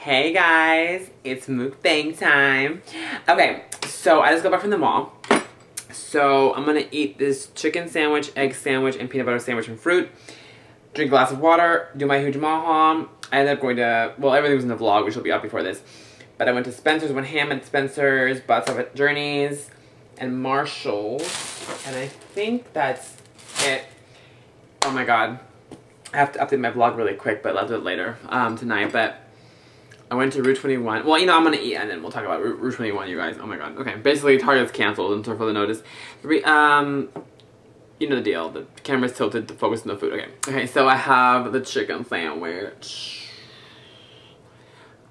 Hey guys, it's mukbang time. Okay, so I just got back from the mall. So I'm gonna eat this chicken sandwich, egg sandwich, and peanut butter sandwich and fruit. Drink a glass of water, do my huge maham. I ended up going to, well, everything was in the vlog, which will be up before this. But I went to Spencer's, went ham at Spencer's, bought stuff at Journeys and Marshall's. And I think that's it. Oh my god. I have to update my vlog really quick, but I'll do it later tonight. But I went to Route 21. Well, you know, I'm going to eat and then we'll talk about Route 21, you guys. Oh my god. Okay, basically Target's canceled until further notice. You know the deal. The camera's tilted to focus on the food. Okay. Okay, so I have the chicken sandwich.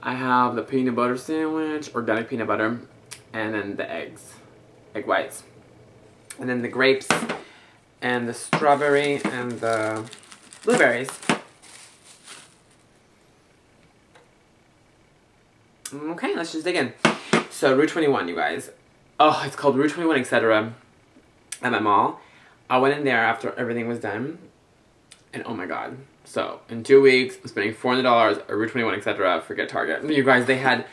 I have the peanut butter sandwich, organic peanut butter, and then the eggs. Egg whites. And then the grapes, and the strawberry, and the blueberries. Okay, let's just dig in. So, Route 21, you guys. Oh, it's called Route 21, etc. at my mall. I went in there after everything was done, and oh my god. So, in 2 weeks, I'm spending $400 at Route 21, etc. Forget Target. You guys, they had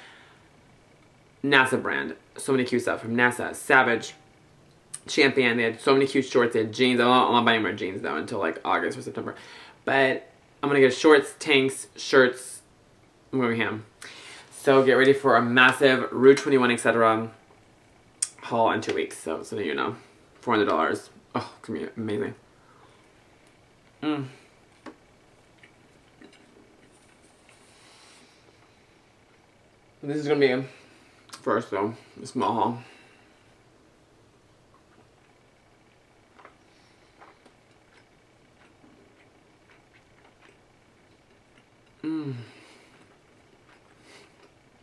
NASA brand. So many cute stuff from NASA. Savage. Champion. They had so many cute shorts. They had jeans. I'm not buying more jeans, though, until, like, August or September. But I'm going to get shorts, tanks, shirts. I'm going ham. So, get ready for a massive Route 21, etc. haul in 2 weeks. So that you know. $400. Oh, it's going to be amazing. This is going to be first, though. A small haul.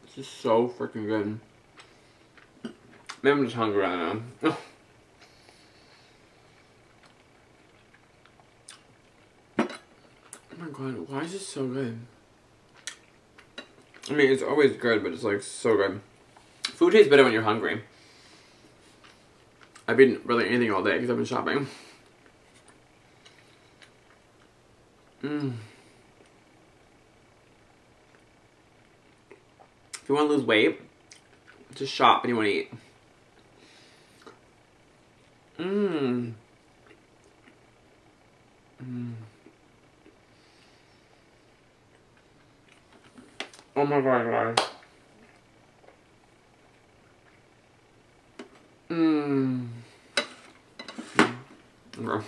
This is so freaking good. Maybe I'm just hungry right now. Oh. Oh my god, why is this so good? I mean, it's always good, but it's like so good. Food tastes better when you're hungry. I've been really anything all day because I've been shopping. If you want to lose weight, just shop and you want to eat. Oh my god, guys. Okay.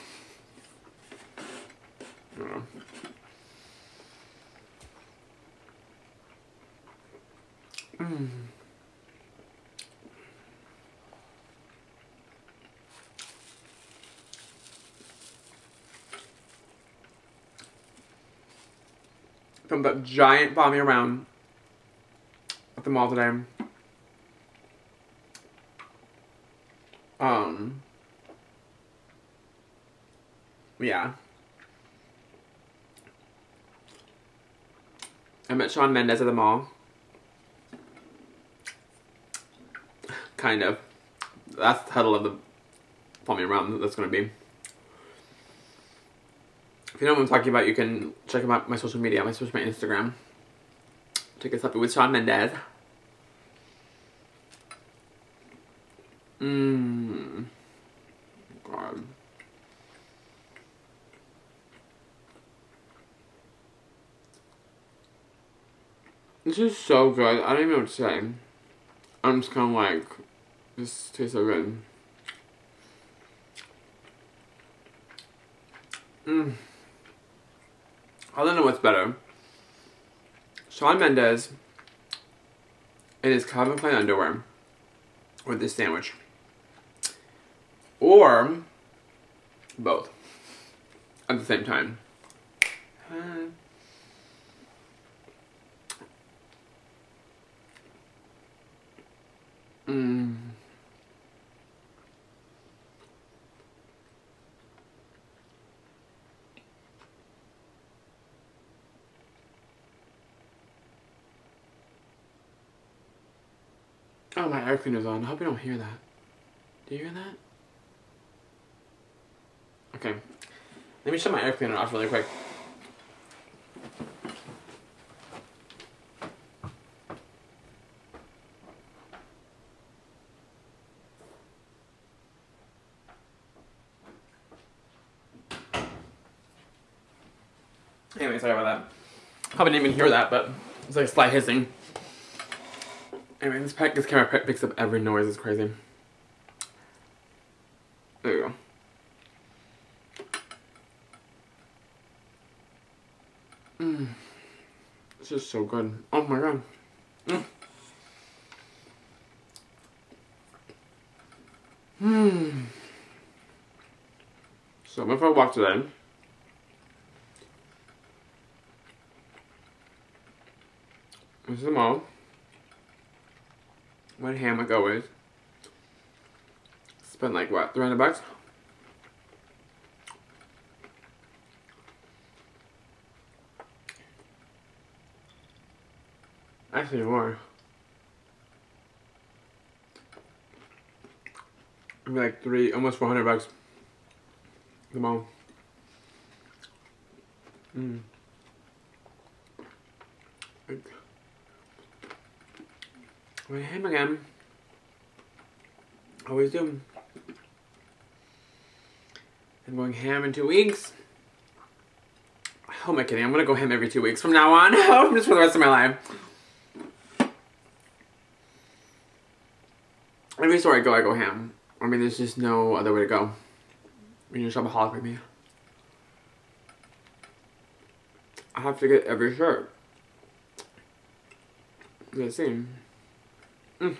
From the giant bombing around at the mall today. Yeah. I met Shawn Mendes at the mall. Kind of. That's the title of the bombing around that's gonna be. If you know what I'm talking about, you can check out my social media, my Instagram. Take a selfie with Shawn Mendes. God. This is so good. I don't even know what to say. I'm just kind of like, this tastes so good. I don't know what's better. Shawn Mendes in his Calvin Klein underwear with this sandwich. Or both at the same time. Oh, my air cleaner's on. I hope you don't hear that. Do you hear that? Okay. Let me shut my air cleaner off really quick. Anyway, sorry about that. Probably didn't even hear that, but it's like a slight hissing. Anyway, this camera picks up every noise. It's crazy. There you go. It's just so good. Oh my god. So before I walk today, this is the mall. Went ham like always. Spent like what, 300 bucks? Actually more. It'd be like almost 400 bucks. The mall. Went ham again. Always do. I'm going ham in 2 weeks. How am I kidding? I'm gonna go ham every 2 weeks from now on. Just for the rest of my life. Every store I go ham. I mean, there's just no other way to go. When you're a shopaholic like me. I have to get every shirt. Let's see. I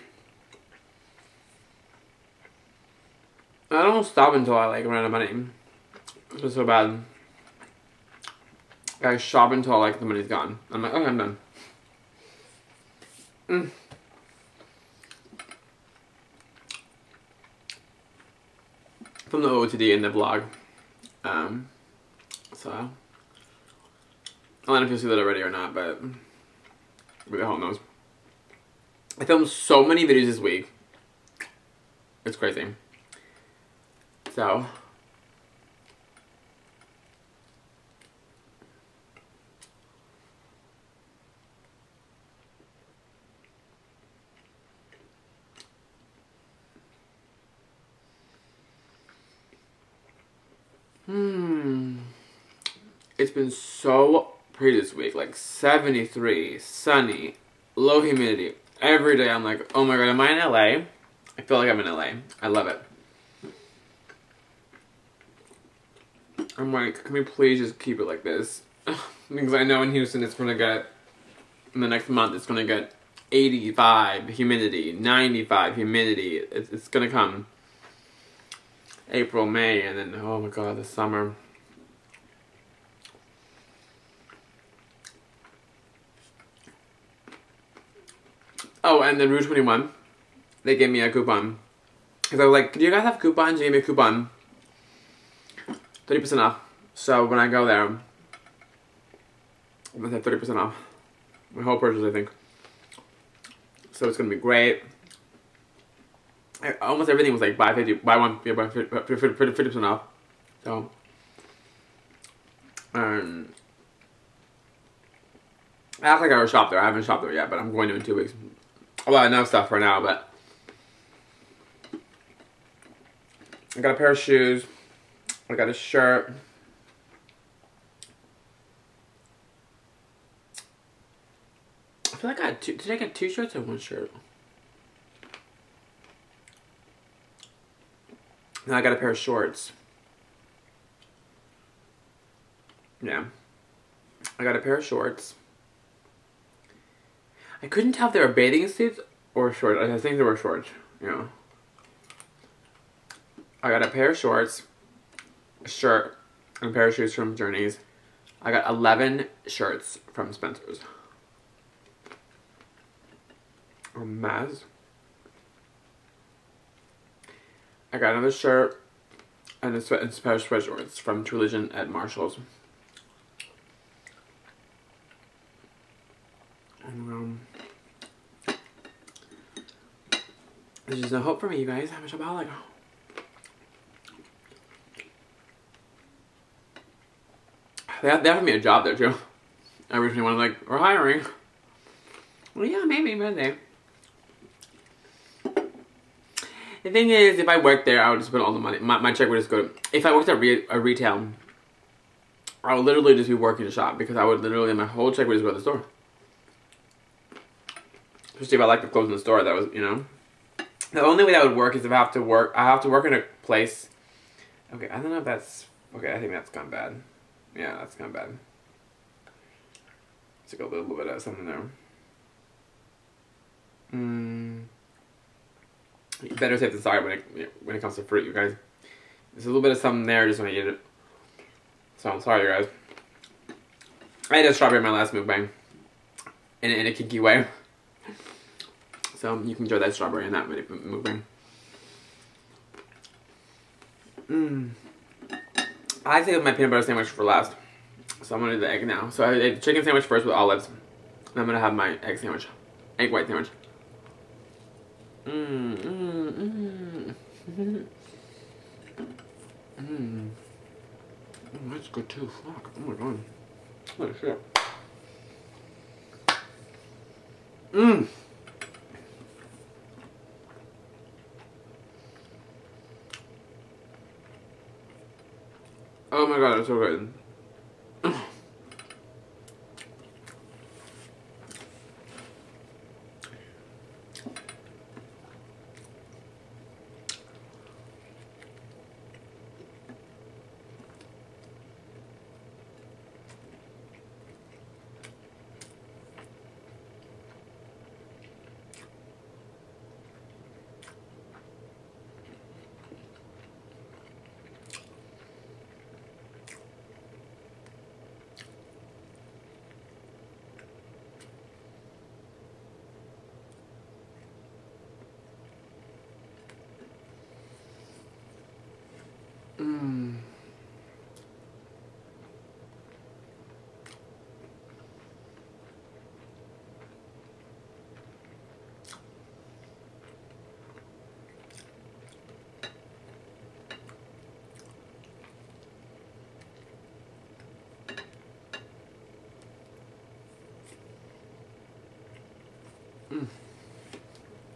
don't stop until I like run out of money. It's so bad. I shop until like the money's gone. I'm like, okay, I'm done. From the OOTD in the vlog. So I don't know if you'll see that already or not, but who the hell knows. I filmed so many videos this week. It's crazy. So it's been so pretty this week, like 73, sunny, low humidity. Every day I'm like, oh my god, am I in LA? I feel like I'm in LA. I love it. I'm like, can we please just keep it like this? Because I know in Houston it's gonna get, in the next month it's gonna get 85 humidity, 95 humidity. It's gonna come April, May, and then, oh my god, the summer. Oh, and then Route 21, they gave me a coupon. Because I was like, do you guys have coupons? They gave me a coupon. 30% off. So when I go there, I'm going to have 30% off. My whole purchase, I think. So it's going to be great. Almost everything was like buy 50, buy one, yeah, buy 50% off. So, I act like I was shopped there. I haven't shopped there yet, but I'm going to in 2 weeks. Well, enough stuff for now, but I got a pair of shoes. I got a shirt. I feel like I got two. Did I get 2 shirts or 1 shirt? Now I got a pair of shorts. Yeah. I got a pair of shorts. I couldn't tell if they were bathing suits or shorts. I think they were shorts. Yeah. I got a pair of shorts, a shirt, and a pair of shoes from Journeys. I got 11 shirts from Spencer's. A mess. I got another shirt and a pair of sweatshorts from True Religion at Marshall's. And there's just no hope for me, you guys. I'm a shopaholic. They offered me a job there too. I originally wanted, like, we're hiring. Well, yeah, maybe, they. The thing is, if I worked there, I would just put all the money. My check would just go to. If I worked at a retail I would literally just be working to shop because I would literally, my whole check would just go to the store. Especially if I like the clothes in the store, that was, you know. The only way that would work is if I have to work in a place. Okay, I don't know if that's, okay, I think that's gone bad. Yeah, that's gone bad. Let's take a little bit of something there. Better safe than sorry when it comes to fruit, you guys. There's a little bit of something there just when I eat it. So I'm sorry, you guys. I ate a strawberry in my last mukbang. In a kinky way. So you can enjoy that strawberry in that mukbang. I like to get my peanut butter sandwich for last. So I'm gonna do the egg now. So I ate the chicken sandwich first with olives. And I'm gonna have my egg sandwich. Egg white sandwich. That's good too. Fuck. Oh my god. Holy shit. Oh my god, it's so good.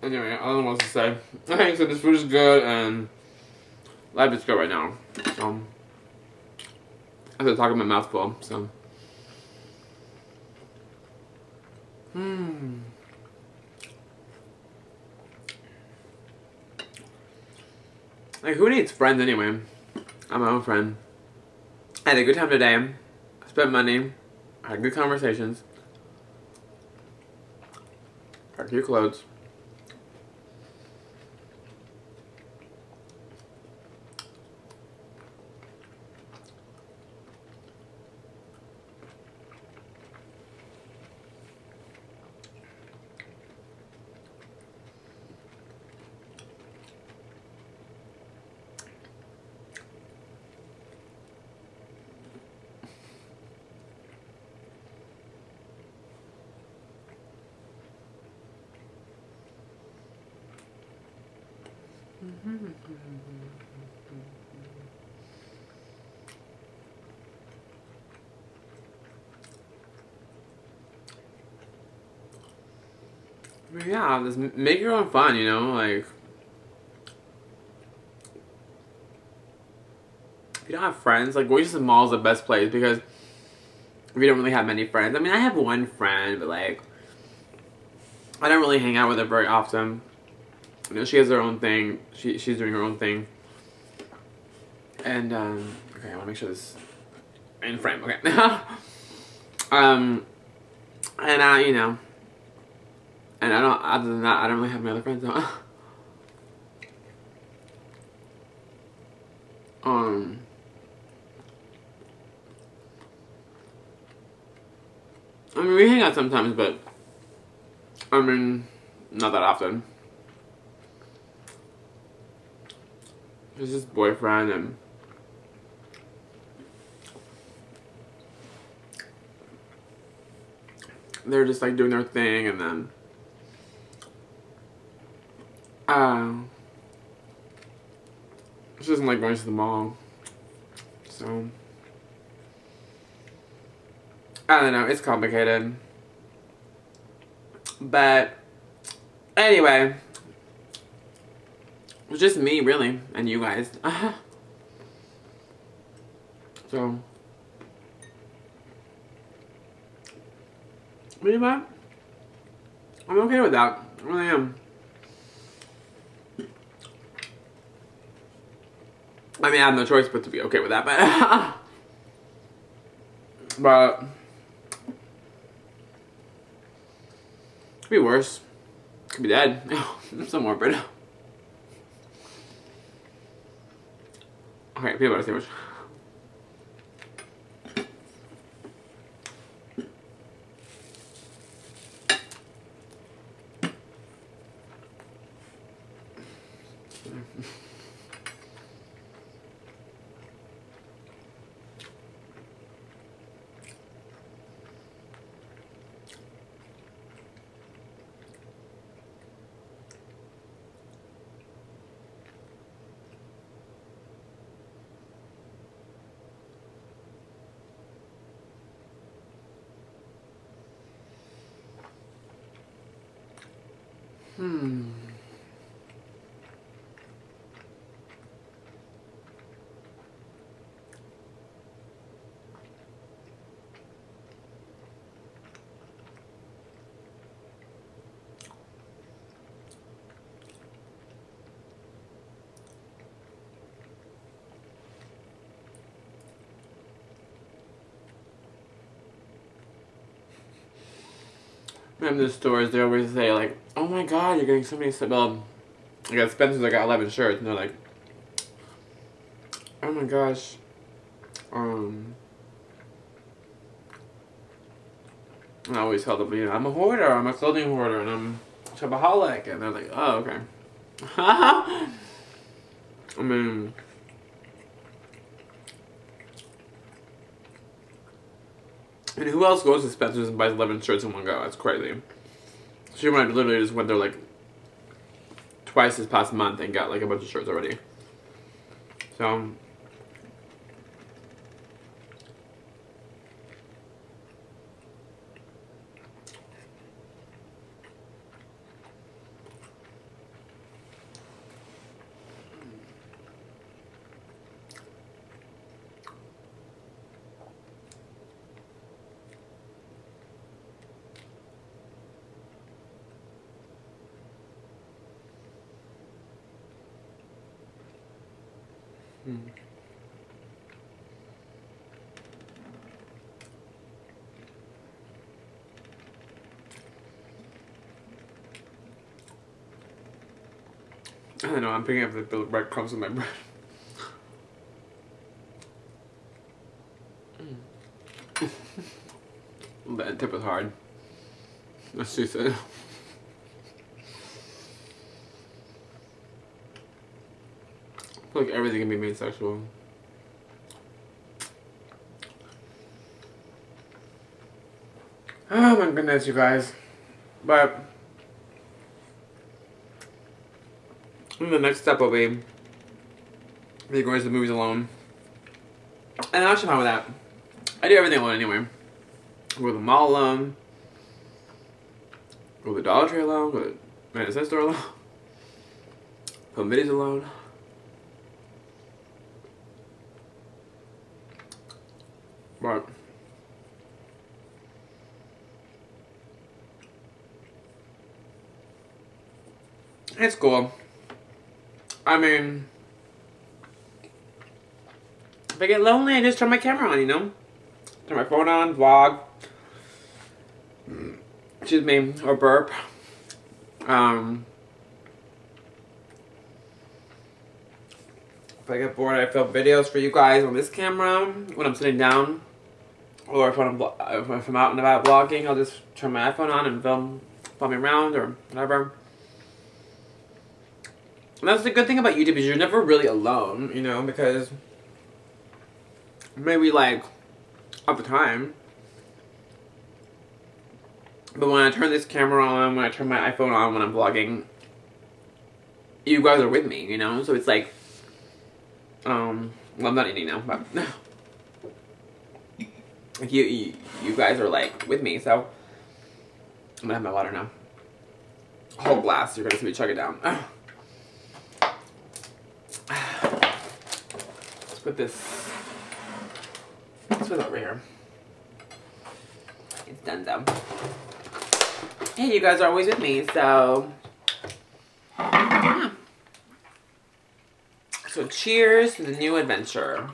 Anyway, I don't know what else to say. Okay, so this food is good and life is good right now. So I have to talk in my mouth full, so. Like, who needs friends anyway? I'm my own friend. I had a good time today. I spent money. I had good conversations. Got cute clothes. Yeah, just make your own fun, you know, like, if you don't have friends, like, going to the mall is the best place, because if you don't really have many friends, I mean, I have one friend, but, like, I don't really hang out with her very often. You know, she has her own thing, she's doing her own thing, and, okay, I want to make sure this in frame, okay, and, you know, and I don't, other than that, I don't really have any other friends, so. I mean, we hang out sometimes, but, I mean, not that often. It's his boyfriend, and they're just, like, doing their thing, and then she doesn't like going to the mall, so I don't know, it's complicated, but anyway, it's just me really, and you guys, so You know what? I'm okay with that. I really am. I mean, I have no choice but to be okay with that, but could be worse. Could be dead. I'm so morbid. Okay, peanut butter sandwich. In the stores, they always say like, "Oh my God, you're getting so many." Well, I got Spencer's. I got 11 shirts, and they're like, "Oh my gosh, I always tell them, you know, I'm a hoarder. I'm a clothing hoarder, and I'm a shopaholic." And they're like, "Oh, okay." I mean, and who else goes to Spencer's and buys 11 shirts in one go? That's crazy. She might literally just went there like twice this past month and got like a bunch of shirts already. So I don't know, I'm picking up the breadcrumbs with my bread. That tip was hard. That's she said. I feel like everything can be made sexual. Oh my goodness, you guys. But the next step will be me going to the movies alone. And I'm actually fine with that. I do everything alone anyway. Go to the mall alone. Go to the Dollar Tree alone. Go to the Man Store alone. Film videos alone. But it's cool. I mean, if I get lonely, I just turn my camera on, you know? Turn my phone on, vlog. Excuse me, or burp. If I get bored, I film videos for you guys on this camera when I'm sitting down. Or if I'm out and about vlogging, I'll just turn my iPhone on and film me around or whatever. And that's the good thing about YouTube is you're never really alone, you know, because maybe like all the time. But when I turn this camera on, when I turn my iPhone on, when I'm vlogging, you guys are with me, you know? So it's like, well, I'm not eating now, but like you guys are like with me, so I'm gonna have my water now. Whole glass, you're gonna see me chug it down. Let's put this over here. It's done though. hey, you guys are always with me, so yeah. So cheers to the new adventure.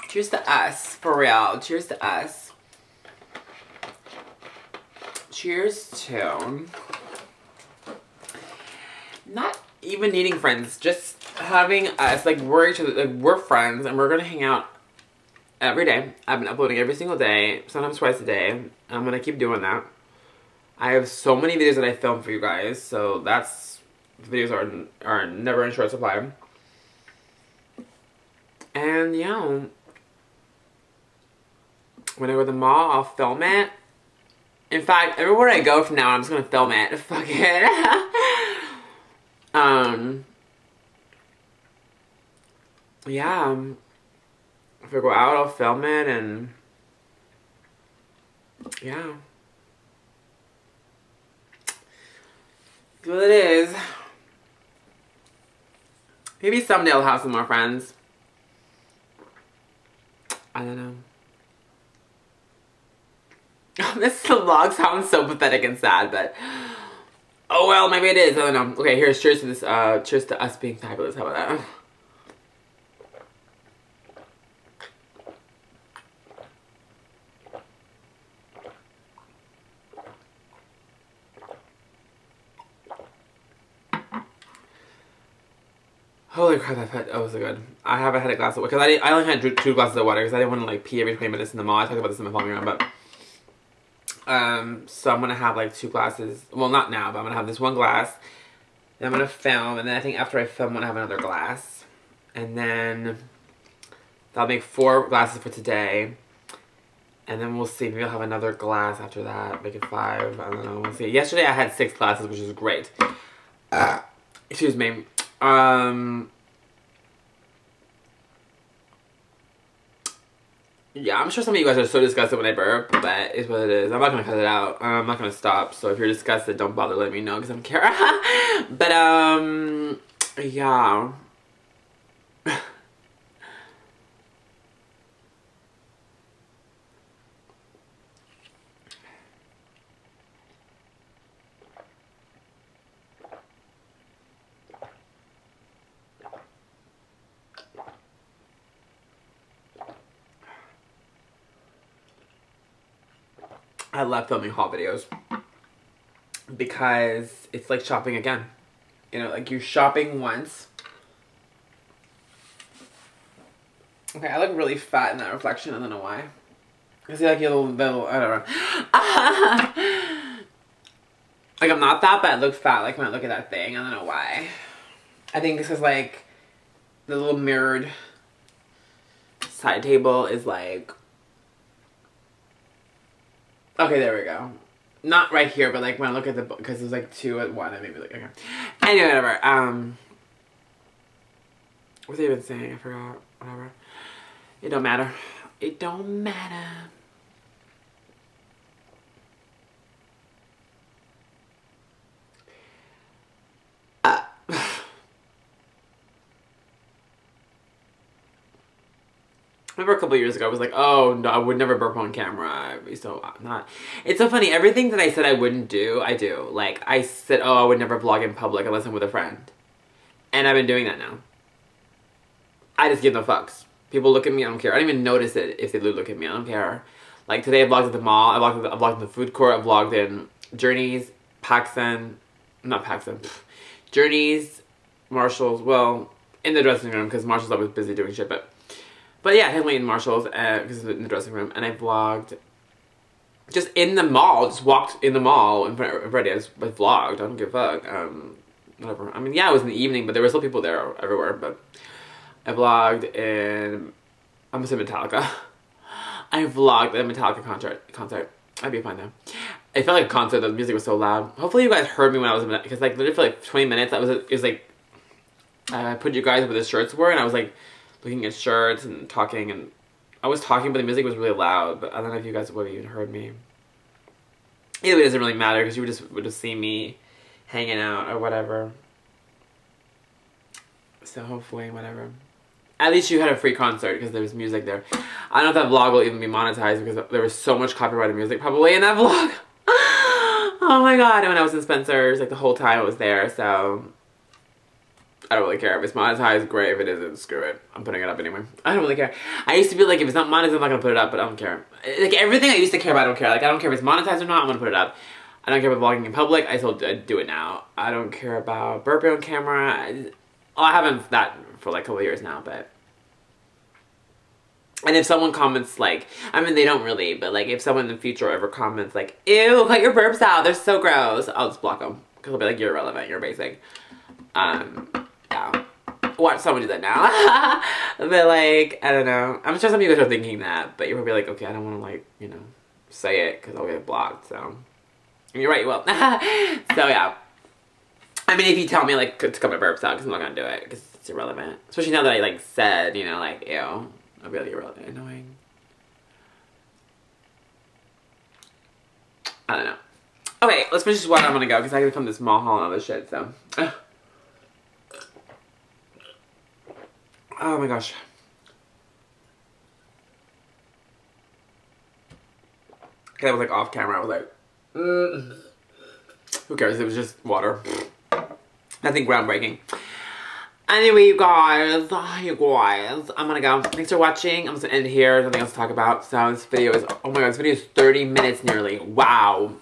Cheers to us, for real. Cheers to us. Cheers to not even needing friends, just having us, like we're each other, like we're friends, and we're gonna hang out every day. I've been uploading every single day, sometimes twice a day. I'm gonna keep doing that. I have so many videos that I filmed for you guys, so that's, videos are never in short supply. And yeah, when I go to the mall, I'll film it. In fact, everywhere I go from now on, I'm just gonna film it. Fuck it. Yeah. If I go out, I'll film it, and yeah. That's what it is. Maybe someday I'll have some more friends. I don't know. This vlog sounds so pathetic and sad, but oh well, maybe it is. I don't know. Okay, here's cheers to this. Cheers to us being fabulous. How about that? Holy crap, that was so good. I haven't had a glass of water, because I only had 2 glasses of water, because I didn't want to like pee every 20 minutes in the mall. I talked about this in my vlog around, but so I'm gonna have like 2 glasses. Well, not now, but I'm gonna have this 1 glass. Then I'm gonna film, and then I think after I film, I'm gonna have another glass, and then that'll make 4 glasses for today. And then we'll see. Maybe I'll have another glass after that. Make it 5. I don't know. We'll see. Yesterday I had 6 glasses, which is great. Excuse me. Yeah, I'm sure some of you guys are so disgusted when I burp, but it's what it is. I'm not gonna cut it out. I'm not gonna stop. So if you're disgusted, don't bother letting me know, because I'm Kara. But yeah. I love filming haul videos because it's like shopping again. You know, like you're shopping once. Okay, I look really fat in that reflection. I don't know why. I see like a little, I don't know. Like I'm not fat, but I look fat like when I look at that thing. I don't know why. I think this is like the little mirrored side table is like, okay, there we go. Not right here, but like when I look at the book, because there's like 2 at 1, I maybe like, okay. Anyway, whatever. What was I even saying? I forgot. Whatever. It don't matter. It don't matter. I remember a couple years ago, I was like, oh, no, I would never burp on camera. I'd be so not. It's so funny. Everything that I said I wouldn't do, I do. Like, I said, oh, I would never vlog in public unless I'm with a friend. And I've been doing that now. I just give no fucks. People look at me, I don't care. I don't even notice it if they do look at me. I don't care. Like, today I vlogged at the mall. I vlogged in the food court. I vlogged in Journeys, PacSun. Not PacSun. Journeys, Marshalls. Well, in the dressing room, because Marshalls I was busy doing shit, But yeah, I had in Marshalls because in the dressing room, and I vlogged just in the mall. Just walked in the mall in front of Ready. I vlogged. I don't give a fuck. Whatever. I mean, yeah, it was in the evening, but there were still people there everywhere. But I vlogged in, I'm gonna say Metallica. I vlogged at a Metallica concert. I'd be fine though. It felt like a concert. The music was so loud. Hopefully you guys heard me when I was in it, because like literally for like 20 minutes, it was like I put you guys where the shirts were, and I was like looking at shirts and talking, and I was talking, but the music was really loud. But I don't know if you guys would have even heard me. Either way, it doesn't really matter, because you would just see me hanging out or whatever. So hopefully, whatever. At least you had a free concert because there was music there. I don't know if that vlog will even be monetized because there was so much copyrighted music probably in that vlog. Oh my god. And when I was in Spencer's, like the whole time I was there, so I don't really care. If it's monetized, great. If it isn't, screw it. I'm putting it up anyway. I don't really care. I used to be like, if it's not monetized, I'm not gonna put it up, but I don't care. Like everything I used to care about, I don't care. Like I don't care if it's monetized or not, I'm gonna put it up. I don't care about vlogging in public, I still do it now. I don't care about burping on camera. Well, I haven't that for like a couple of years now, but. And if someone comments like, I mean they don't really, but like if someone in the future ever comments like, ew, cut your burps out, they're so gross, I'll just block them. Because I'll be like, you're irrelevant, you're basic. Yeah. Watch someone do that now. But like, I don't know. I'm sure some of you guys are thinking that, but you're probably like, okay, I don't want to like, you know, say it because I'll get blocked, so. And you're right, you will. So yeah. I mean, if you tell me like to cut my burps out, because I'm not going to do it, because it's irrelevant. Especially now that I like said, you know, like, ew. I'll be like, irrelevant, annoying. I don't know. Okay, let's finish this water. I'm gonna go because I gotta come to this mall haul and all this shit, so. Oh my gosh. Okay, I was like off camera. I was like, who cares? It was just water. Nothing groundbreaking. Anyway, you guys, I'm gonna go. Thanks for watching. I'm just gonna end here. There's nothing else to talk about. So this video is, oh my god, this video is 30 minutes nearly. Wow.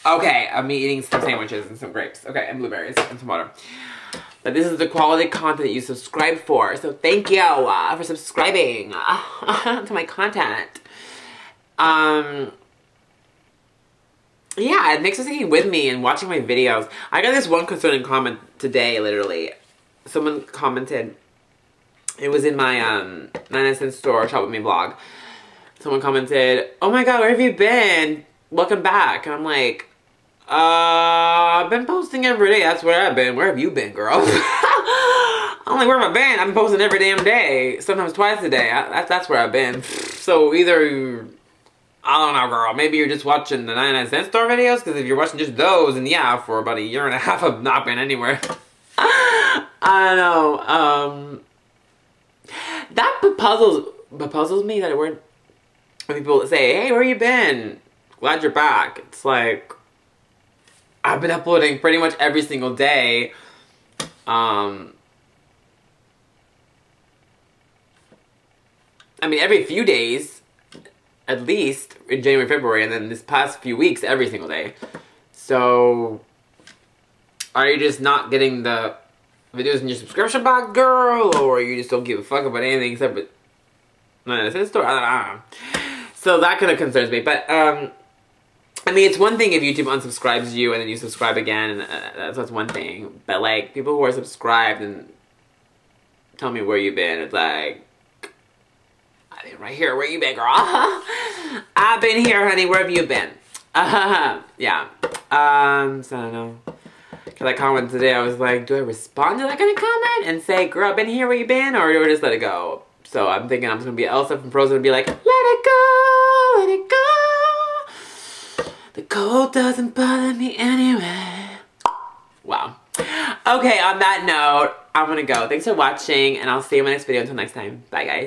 Okay, I'm eating some sandwiches and some grapes. Okay, and blueberries and some water. But this is the quality content you subscribe for. So thank you for subscribing to my content. Yeah, it makes us thinking with me and watching my videos. I got this one concerning comment today, literally. Someone commented, it was in my 99cent store shop with me vlog. Someone commented, oh my god, where have you been? Welcome back. And I'm like, I've been posting every day. That's where I've been. Where have you been, girl? I'm like, where have I been? I've been posting every damn day. Sometimes twice a day. That's where I've been. So either, I don't know, girl. Maybe you're just watching the 99cent store videos. Because if you're watching just those, and yeah, for about a year and a half, I've not been anywhere. I don't know. That bepuzzles me that it weren't. When people say, hey, where you been? Glad you're back. It's like, I've been uploading pretty much every single day. I mean, every few days, at least, in January, February, and then this past few weeks, every single day. So, are you just not getting the videos in your subscription box, girl? Or you just don't give a fuck about anything except for... No, it's a story. I don't know. So that kind of concerns me. But, I mean, it's one thing if YouTube unsubscribes you and then you subscribe again. And that's one thing. But, like, people who are subscribed and tell me where you've been. It's like... I've been right here. Where you been, girl? I've been here, honey. Where have you been? Yeah. So I don't know. Because I commented today, I was like, do I respond to that kind of comment and say, girl, I've been here, where you been? Or do I just let it go? So I'm thinking I'm just going to be Elsa from Frozen and be like, let it go, let it go. The cold doesn't bother me anyway. Wow. Okay, on that note, I'm going to go. Thanks for watching, and I'll see you in my next video. Until next time. Bye, guys.